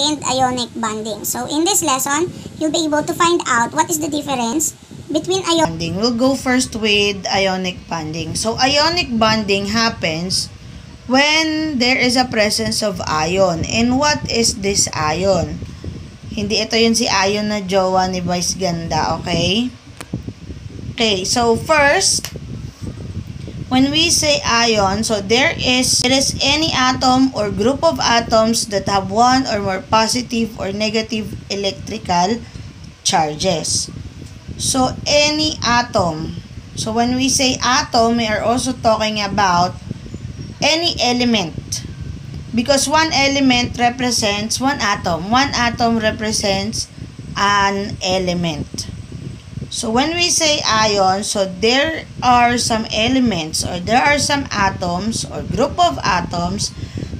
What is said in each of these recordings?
and ionic bonding. So in this lesson, you'll be able to find out what is the difference between ionic bonding. We'll go first with ionic bonding. So ionic bonding happens when there is a presence of ion. And what is this ion? Hindi ito yun si ion na jowa ni Vice Ganda, okay? Okay, so first, when we say ion, so it is any atom or group of atoms that have one or more positive or negative electrical charges. So any atom. So when we say atom, we are also talking about any element. Because one element represents one atom. One atom represents an element. So when we say ion, so there are some elements or there are some atoms or group of atoms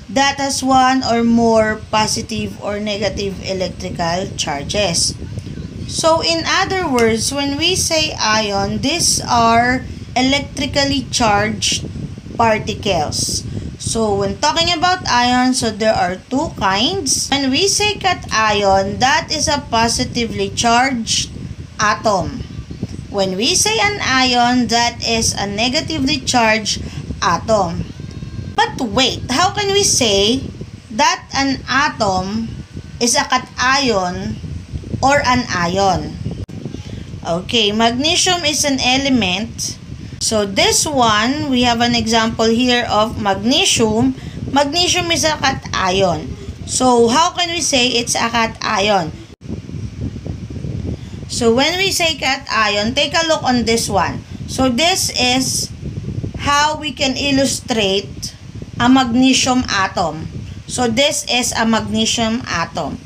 that has one or more positive or negative electrical charges. So in other words, when we say ion, these are electrically charged particles. So when talking about ion, so there are two kinds. When we say cation, that is a positively charged atom. When we say an ion, that is a negatively charged atom. But wait, how can we say that an atom is a cation or an ion? Okay, magnesium is an element. So this one, we have an example here of magnesium. Magnesium is a cation. So how can we say it's a cation? So when we say cation, take a look on this one. So this is how we can illustrate a magnesium atom. So this is a magnesium atom.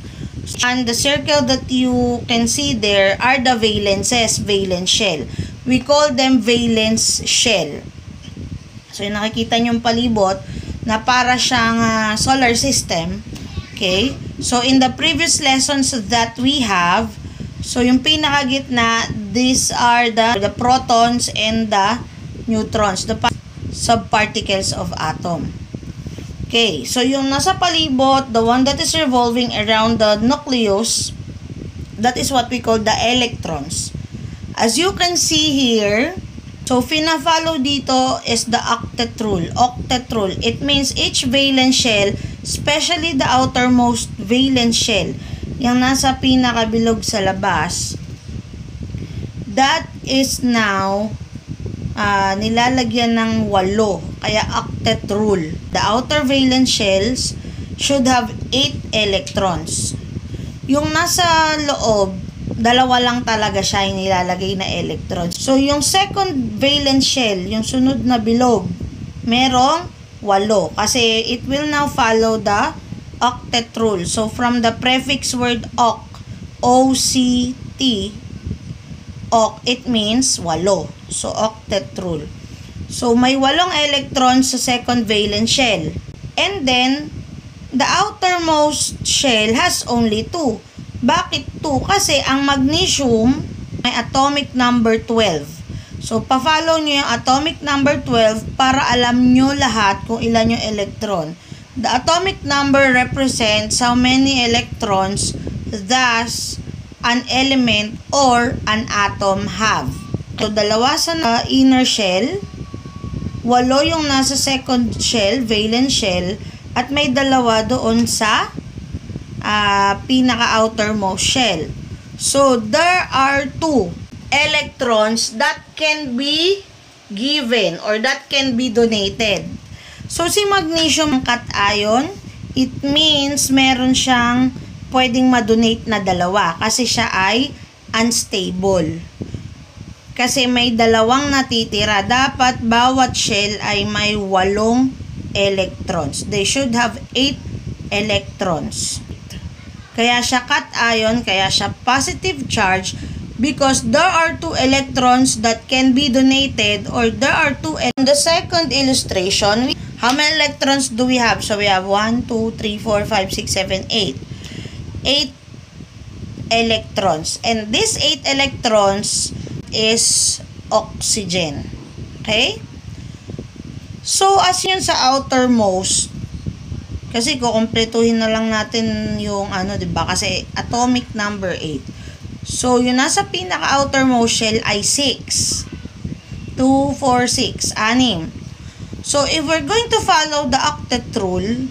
And the circle that you can see there are the valences, valence shell. We call them valence shell. So yung nakikita nyo yung palibot na para siyang solar system. Okay? So in the previous lessons that we have, so yung pinakagitna, these are the protons and the neutrons, the subparticles of atom. Okay, so yung nasa palibot, the one that is revolving around the nucleus, that is what we call the electrons. As you can see here, so fina-follow dito is the octet rule. Octet rule, it means each valence shell, especially the outermost valence shell, yung nasa pinakabilog sa labas, that is now nilalagyan ng 8. Kaya octet rule. The outer valence shells should have 8 electrons. Yung nasa loob, 2 lang talaga siya yung nilalagay na electrons. So yung second valence shell, yung sunod na bilog, merong 8. Kasi it will now follow the octet rule. So from the prefix word oct, O-C-T, oct, it means 8. So octet rule. So may 8 electrons sa second valence shell. And then the outermost shell has only 2. Bakit 2? Kasi ang magnesium may atomic number 12. So pa-follow nyo yung atomic number 12 para alam nyo lahat kung ilan yung electron. The atomic number represents how many electrons thus an element or an atom have. So, 2 sa inner shell, 8 yung nasa second shell, valence shell, at may 2 doon sa pinaka-outermost shell. So, there are 2 electrons that can be given or that can be donated. So, si magnesium cation, it means meron siyang pwedeng madonate na 2 kasi siya ay unstable. Kasi may 2 natitira. Dapat bawat shell ay may 8 electrons. They should have 8 electrons. Kaya siya cation, kaya siya positive charge because there are 2 electrons that can be donated or there are 2. In the second illustration, how many electrons do we have? So we have 1, 2, 3, 4, 5, 6, 7, 8. 8 electrons. And these 8 electrons is oxygen. Okay? So, as yun sa outermost, Kasi kukumpletuhin na lang natin yung ano, 'di ba? Kasi atomic number 8. So, yung nasa pinaka-outermost shell ay 6. 2, 4, 6. 6. So, if we're going to follow the octet rule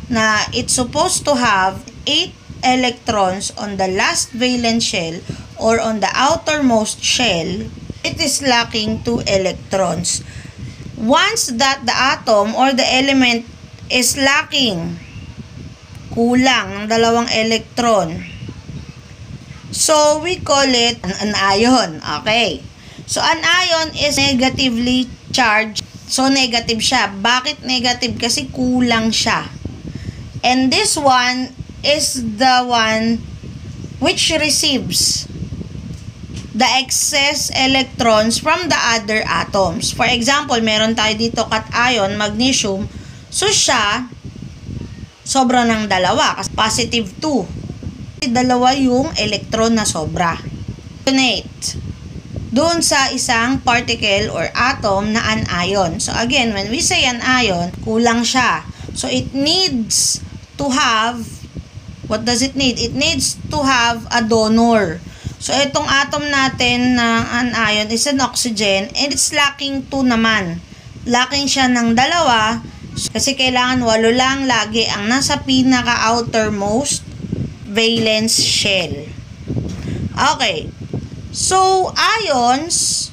na it's supposed to have 8 electrons on the last valence shell or on the outermost shell, it is lacking 2 electrons. Once that the atom or the element is lacking, kulang ng 2 electron, so we call it an ion. Okay. So, an ion is negatively charged. So, negative siya. Bakit negative? Kasi kulang siya. And this one is the one which receives the excess electrons from the other atoms. For example, meron tayo dito cation, magnesium. So, siya, sobra ng 2. Kasi positive 2. 2 yung elektron na sobra. Doon sa isang particle or atom na anion. So, again, when we say anion, kulang siya. So, it needs to have, what does it need? It needs to have a donor. So, itong atom natin na anion is an oxygen and it's lacking 2 naman. Lacking siya ng 2 kasi kailangan 8 lang lagi ang nasa pinaka-outermost valence shell. Okay. So, ions,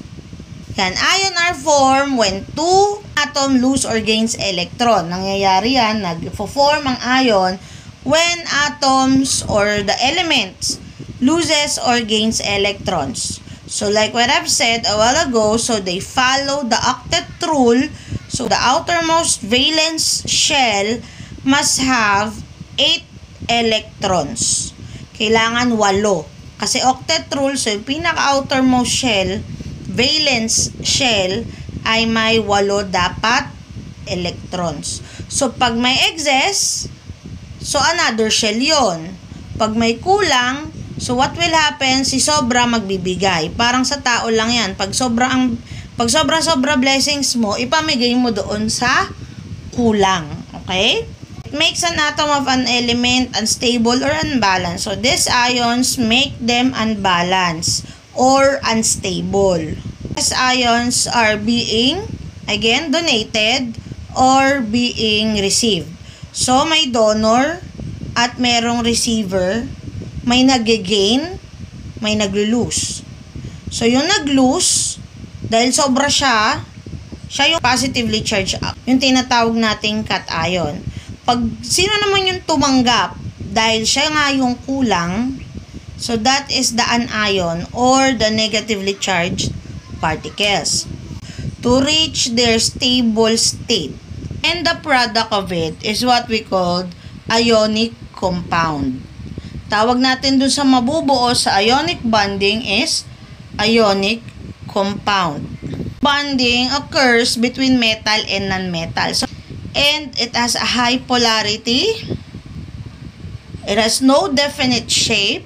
ion are formed when 2 atom lose or gains electron. Nangyayari yan, nag-form ang ion when atoms or the elements loses or gains electrons. So, like what I've said a while ago, so they follow the octet rule. So, the outermost valence shell must have 8 electrons. Kailangan 8. Kasi octet rule, so yung pinaka-outermost shell, valence shell, ay may 8 dapat electrons. So, pag may excess, so another shell yon. Pag may kulang, so what will happen? Si sobra magbibigay. Parang sa tao lang yan. Pag sobra blessings mo, ipamigay mo doon sa kulang. Okay? It makes an atom of an element unstable or unbalanced. So, these ions make them unbalanced or unstable. These ions are being, again, donated or being received. So, may donor at merong receiver. May nag-gain, may nag-lose. So, yung nag-lose, dahil sobra siya yung positively charged up. Yung tinatawag nating cation. Pag sino naman yung tumanggap, dahil siya nga yung kulang, so that is the anion or the negatively charged particles. To reach their stable state. And the product of it is what we call ionic compound. Tawag natin dun sa mabubuo sa ionic bonding is ionic compound. Bonding occurs between metal and non-metal. So, and it has a high polarity. It has no definite shape.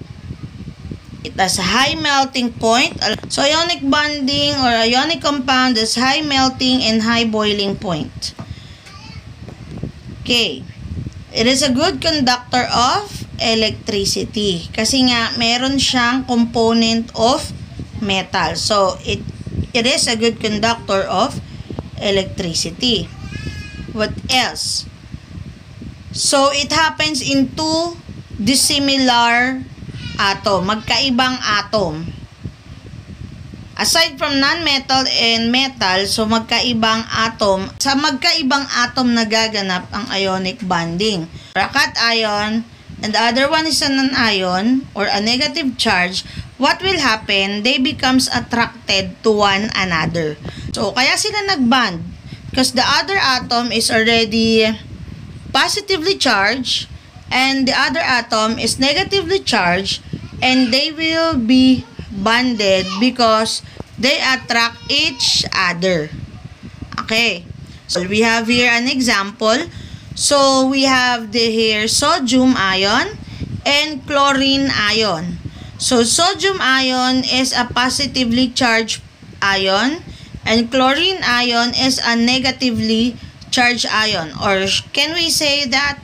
It has a high melting point. So, ionic bonding or ionic compound has high melting and high boiling point. Okay. It is a good conductor of electricity. Kasi nga, meron siyang component of metal. So, it is a good conductor of electricity. What else? So, it happens in 2 dissimilar atom. Magkaibang atom. Aside from non-metal and metal, so magkaibang atom. Sa magkaibang atom nagaganap ang ionic bonding. A cation and the other one is a non-ion or a negative charge. What will happen? They becomes attracted to one another. So, kaya sila nag-bond. Because the other atom is already positively charged and the other atom is negatively charged and they will be bonded because they attract each other. Okay. So, we have here an example. So, we have here sodium ion and chlorine ion. So, sodium ion is a positively charged ion and chlorine ion is a negatively charged ion. Or can we say that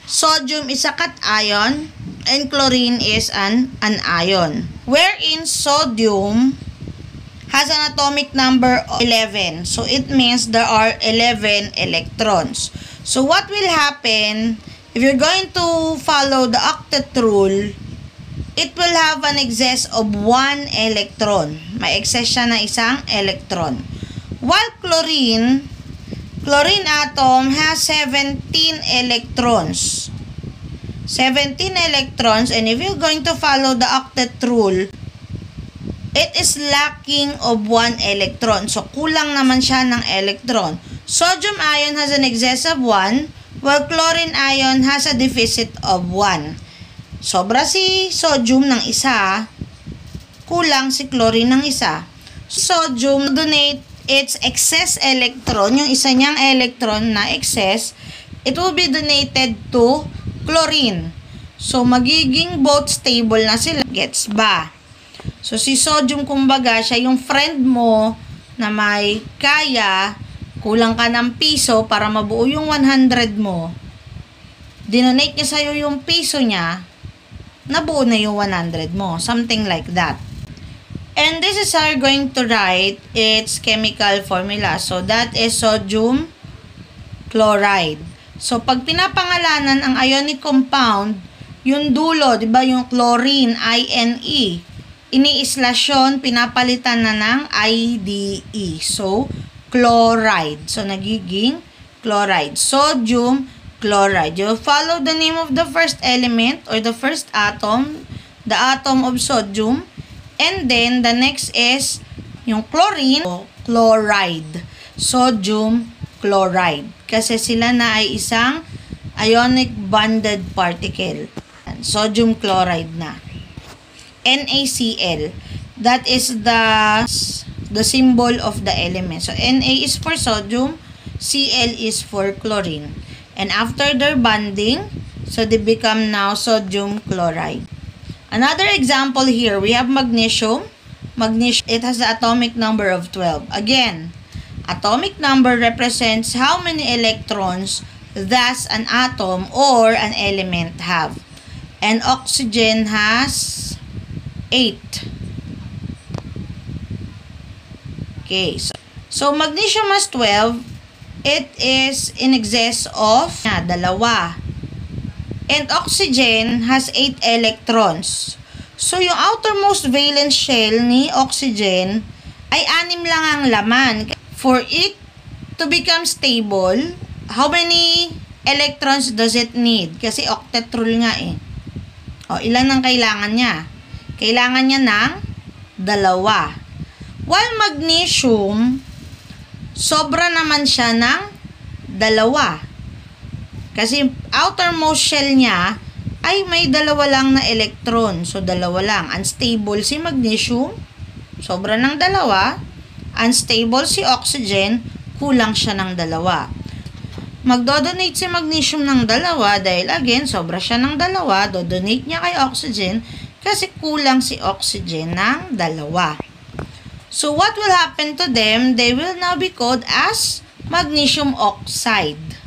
Sodium is a cation and chlorine is an anion. Wherein sodium has an atomic number of 11. So it means there are 11 electrons. So what will happen if you're going to follow the octet rule? It will have an excess of 1 electron. May excess siya na isang electron. While chlorine atom has 17 electrons. 17 electrons, and if you're going to follow the octet rule, it is lacking of 1 electron. So, kulang naman siya ng electron. Sodium ion has an excess of 1, while chlorine ion has a deficit of 1. Sobra si sodium ng isa, kulang si chlorine ng isa. Sodium donate its excess electron, yung isa niyang electron na excess, it will be donated to chlorine. So, magiging both stable na sila. Gets ba? So, si sodium, kumbaga, siya yung friend mo na may kaya, kulang ka ng piso para mabuo yung 100 mo. Dinonate niya sa'yo yung piso niya, nabuo na yung 100 mo. Something like that. And this is how you're going to write its chemical formula. So, that is sodium chloride. So, pag pinapangalanan ang ionic compound, yung dulo, di ba, yung chlorine, INE, ini-slash yun, pinapalitan na ng IDE. So, chloride. So, nagiging chloride. Sodium chloride. You follow the name of the first element or the first atom, the atom of sodium. And then, the next is yung chlorine, chloride. Sodium chloride. Kasi sila na ay isang ionic bonded particle. Sodium chloride na. NaCl. That is the symbol of the element. So, Na is for sodium, Cl is for chlorine. And after their bonding, so they become now sodium chloride. Another example here, we have magnesium. Magnesium, it has the atomic number of 12. Again, atomic number represents how many electrons does an atom or an element have. And oxygen has 8. Okay, so magnesium has 12. It is in excess of 2. And oxygen has 8 electrons. So, yung outermost valence shell ni oxygen ay 6 lang ang laman. For it to become stable, how many electrons does it need? Kasi octet rule nga eh. O, ilan ang kailangan niya? Kailangan niya ng 2. While magnesium, sobra naman siya ng 2. Kasi outermost shell niya ay may 2 lang na electron. So, 2 lang. Unstable si magnesium, sobra ng 2. Unstable si oxygen, kulang siya ng 2. Magdodonate si magnesium ng 2 dahil again, sobra siya ng 2. Dodonate niya kay oxygen kasi kulang si oxygen ng 2. So, what will happen to them? They will now be called as magnesium oxide.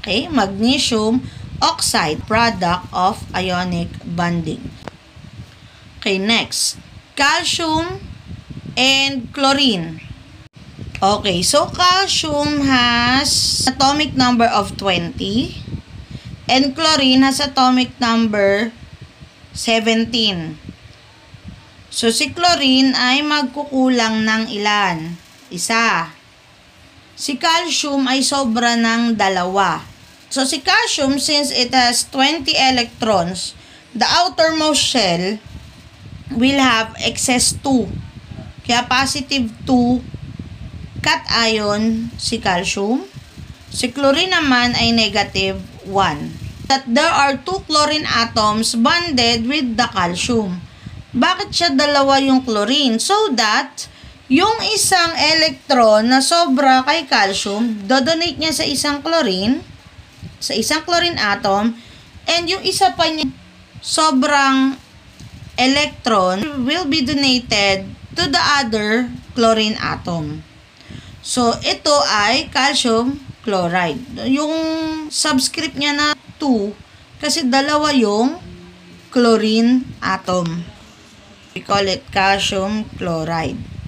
Okay, magnesium oxide, product of ionic bonding. Okay, next. Calcium and chlorine. Okay, so calcium has atomic number of 20 and chlorine has atomic number 17. So, si chlorine ay magkukulang ng ilan? 1. Si calcium ay sobra ng 2. So, si calcium, since it has 20 electrons, the outermost shell will have excess 2. Kaya positive 2 cation si calcium. Si chlorine naman ay negative 1. That there are 2 chlorine atoms bonded with the calcium. Bakit siya 2 yung chlorine? So that yung isang electron na sobra kay calcium, dodonate niya sa isang chlorine atom, and yung isa pa niya sobrang electron will be donated to the other chlorine atom. So, ito ay calcium chloride. Yung subscript niya na 2 kasi dalawa yung chlorine atom. We call it calcium chloride.